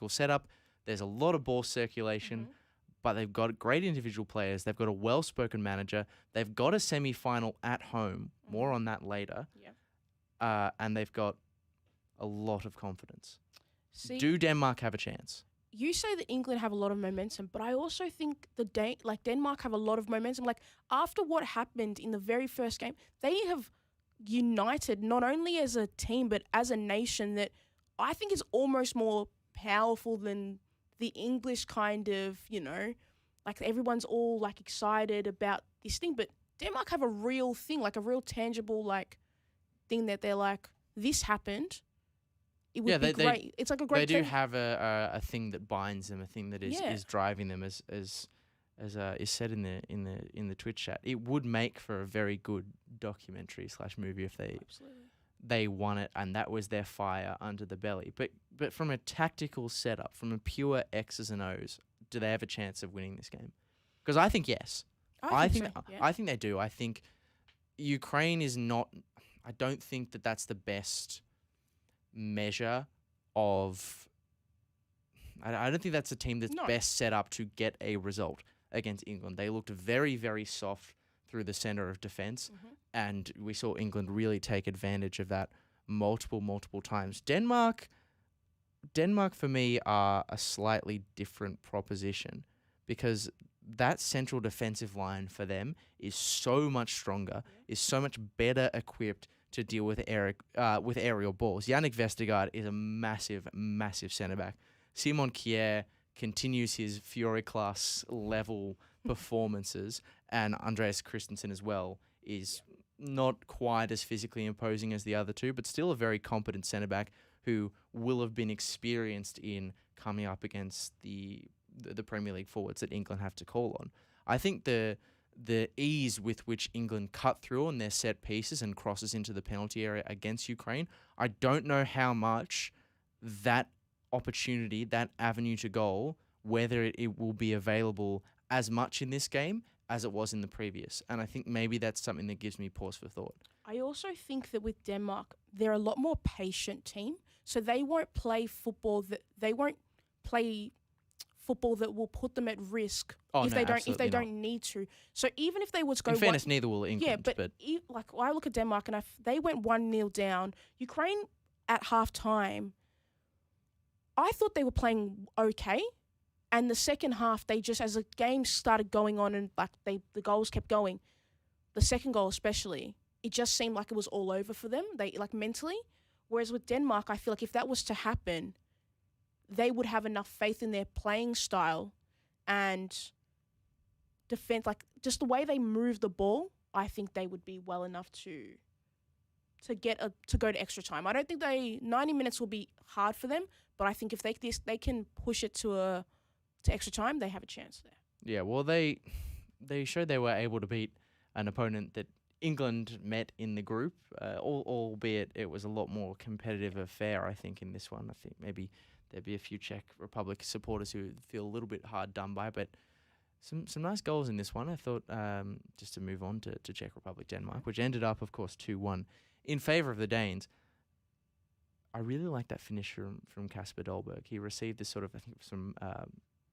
setup. There's a lot of ball circulation, but they've got great individual players. They've got a well-spoken manager. They've got a semi-final at home. More on that later. Yeah. And they've got a lot of confidence. See, Do Denmark have a chance? you say that England have a lot of momentum, but I also think Denmark have a lot of momentum. Like after what happened in the very first game, they have united not only as a team but as a nation that I think is almost more powerful than the English kind of, like everyone's all like excited about this thing, but Denmark have a real thing, like a real tangible like thing that they're like, this happened. It would be great. It's like a great. They do have a thing that binds them, a thing that is driving them, as is said in the Twitch chat. It would make for a very good documentary / movie if they won it and that was their fire under the belly. But from a tactical setup, from a pure X's and O's, do they have a chance of winning this game? Because I think yes. I think they do. I think Ukraine is not. I don't think that that's the best measure of. I don't think that's a team that's best set up to get a result against England. They looked very, very soft through the centre of defence, and we saw England really take advantage of that multiple times. Denmark for me are a slightly different proposition because that central defensive line for them is so much stronger, is so much better equipped to deal with aerial balls. Yannick Vestergaard is a massive centre-back. Simon Kjær continues his Fury class level performances, and Andreas Christensen as well is not quite as physically imposing as the other two, but still a very competent centre-back who will have been experienced in coming up against the Premier League forwards that England have to call on. I think the ease with which England cut through on their set pieces and crosses into the penalty area against Ukraine, I don't know how much that opportunity, that avenue to goal, whether it will be available as much in this game as it was in the previous. And I think maybe that's something that gives me pause for thought. I also think that with Denmark, they're a lot more patient team. So they won't play football that will put them at risk if they don't need to. So even if they was go, in fairness, neither will England. But I look at Denmark and they went 1-0 down. Ukraine at half time, I thought they were playing okay, and the second half they just, as the game started going on and like the goals kept going, the second goal especially, it just seemed like it was all over for them. They like mentally, whereas with Denmark, I feel like if that was to happen, they would have enough faith in their playing style and defense, like just the way they move the ball. I think they would be well enough to go to extra time. I don't think 90 minutes will be hard for them, but I think if they can push it to extra time, they have a chance there. Yeah, well, they showed they were able to beat an opponent that England met in the group, albeit it was a lot more competitive affair, I think, in this one. I think maybe there'd be a few Czech Republic supporters who feel a little bit hard done by, but some nice goals in this one. I thought, just to move on to Czech Republic, Denmark, which ended up, of course, 2-1 in favour of the Danes. I really like that finish from Kasper Dolberg. He received this sort of, I think, some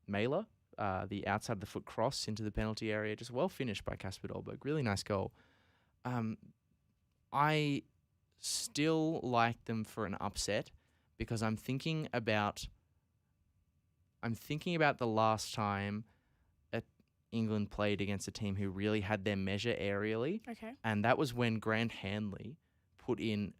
mailer, the outside of the foot cross into the penalty area. Just well finished by Kasper Dolberg. Really nice goal. I still like them for an upset because I'm thinking about the last time England played against a team who really had their measure aerially. Okay. And that was when Grant Hanley put in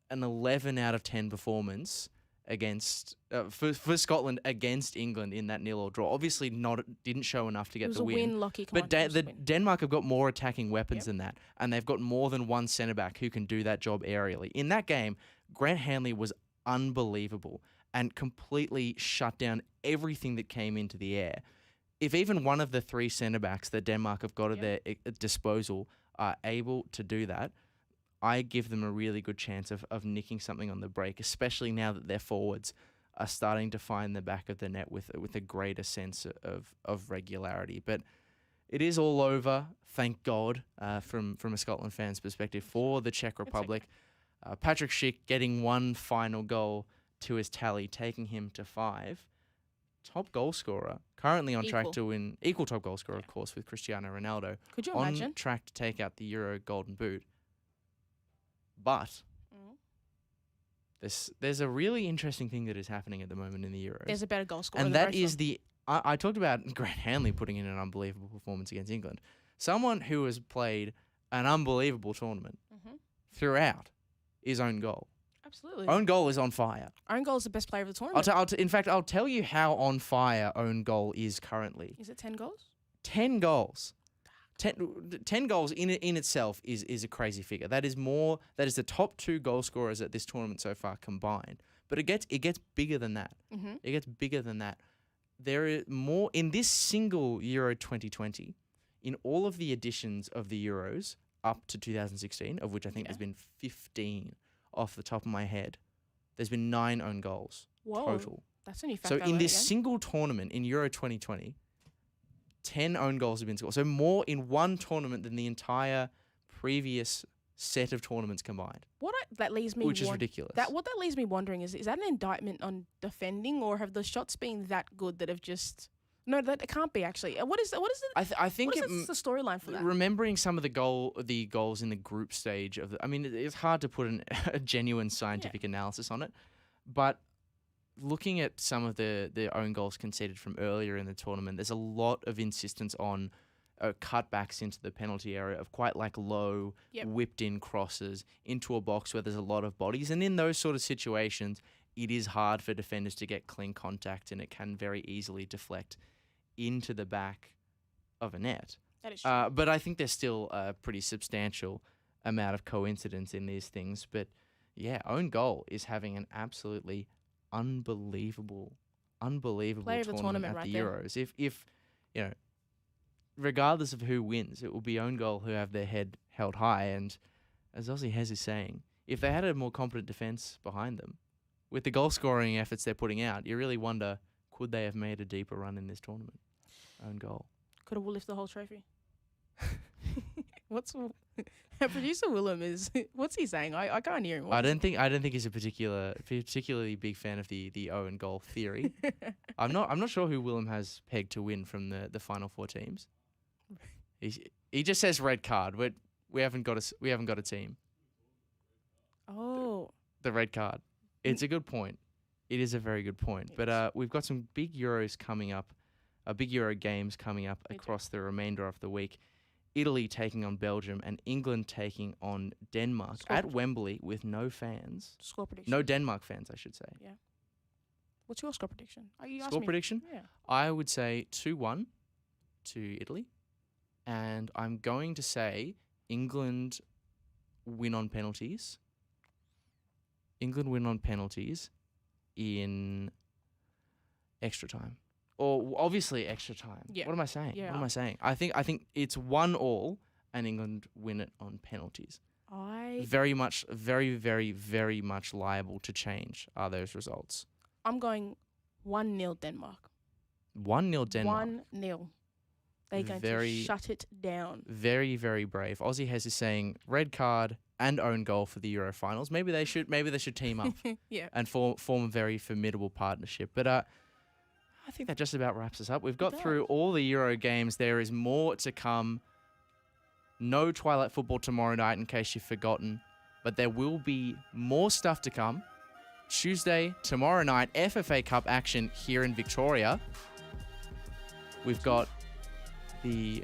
an 11 out of 10 performance against for Scotland against England in that 0-0 draw. Obviously, didn't show enough to It get was the a win. win, Lockie. Come But on, it was a win. Denmark have got more attacking weapons Yep. than that, and they've got more than one centre back who can do that job aerially. In that game, Grant Hanley was unbelievable and completely shut down everything that came into the air. If even one of the three centre backs that Denmark have got at their disposal are able to do that, I give them a really good chance of nicking something on the break, especially now that their forwards are starting to find the back of the net with a greater sense of regularity. But it is all over, thank God, from a Scotland fan's perspective, for the Czech Republic. Patrick Schick getting one final goal to his tally, taking him to 5. Top goal scorer, currently on track to win, equal top goal scorer, of course, with Cristiano Ronaldo. Could you on imagine? track to take out the Euro Golden Boot. But there's a really interesting thing that is happening at the moment in the Euros. There's a better goal scorer. And than that both of is them. I talked about Grant Hanley putting in an unbelievable performance against England. Someone who has played an unbelievable tournament throughout is Own Goal. Absolutely. Own Goal is on fire. Own Goal is the best player of the tournament. In fact, I'll tell you how on fire Own Goal is currently. Is it 10 goals? 10 goals. 10 goals in itself is a crazy figure. That is the top 2 goal scorers at this tournament so far combined. But it gets bigger than that. It gets bigger than that. There is more in this single Euro 2020. In all of the editions of the Euros up to 2016, of which I think there's been 15 off the top of my head, there's been 9 own goals total. That's a new fact. So I in learned this again. single tournament in Euro 2020, 10 own goals have been scored. So more in one tournament than the entire previous set of tournaments combined. That leaves me Which is ridiculous. What that leaves me wondering is that an indictment on defending, or have the shots been that good that have just... No, that it can't be actually. What is it? I think What is the storyline for that? remembering some of the goals in the group stage of I mean, it's hard to put a genuine scientific analysis on it, but looking at some of the own goals conceded from earlier in the tournament, there's a lot of insistence on cutbacks into the penalty area of quite like low, whipped in crosses into a box where there's a lot of bodies. And in those sort of situations, it is hard for defenders to get clean contact, and it can very easily deflect into the back of a net. That is true. But I think there's still a pretty substantial amount of coincidence in these things. But yeah, own goal is having an absolutely unbelievable Player of the tournament at right the there. Euros. If you know, regardless of who wins, it will be own goal who have their head held high. And as Aussie Hez is saying, if they had a more competent defence behind them, with the goal scoring efforts they're putting out, you really wonder, could they have made a deeper run in this tournament? Own goal. Could have lifted the whole trophy. Our producer Willem is. What's he saying? I can't hear him. I don't think he's a particularly big fan of the own goal theory. I'm not sure who Willem has pegged to win from the final 4 teams. He just says red card. We haven't got a team. Oh. The red card. It's a good point. It is a very good point. But we've got some big Euros coming up, big Euro games coming up across the remainder of the week. Italy taking on Belgium and England taking on Denmark at Wembley with no fans. Score prediction. No Denmark fans, I should say. Yeah. What's your score prediction? Score prediction? Yeah. I would say 2-1 to Italy. And I'm going to say England win on penalties. England win on penalties in extra time. Or obviously extra time. Yeah. What am I saying? Yeah. What am I saying? I think it's 1-1 and England win it on penalties. Very much liable to change are those results. I'm going 1-0 Denmark. 1-0 Denmark. 1-0. They're going to shut it down. Very, very brave. Aussie Hez is saying red card and own goal for the Euro finals. Maybe they should team up and form a very formidable partnership. But I think that just about wraps us up. We've got through all the Euro games. There is more to come. No Twilight football tomorrow night, in case you've forgotten. But there will be more stuff to come. Tuesday, tomorrow night, FFA Cup action here in Victoria. We've got the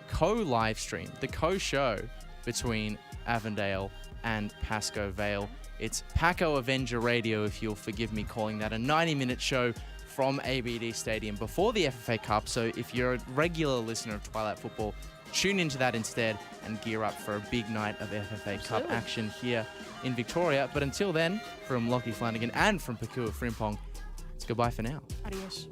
co-live stream, the co-show between Avondale and Pascoe Vale. It's Paco Avenger Radio, if you'll forgive me calling that, a 90-minute show from ABD Stadium before the FFA Cup. So if you're a regular listener of Twilight Football, tune into that instead and gear up for a big night of FFA Cup action here in Victoria. But until then, from Lockie Flanagan and from Pakua Frimpong, it's goodbye for now. Adios.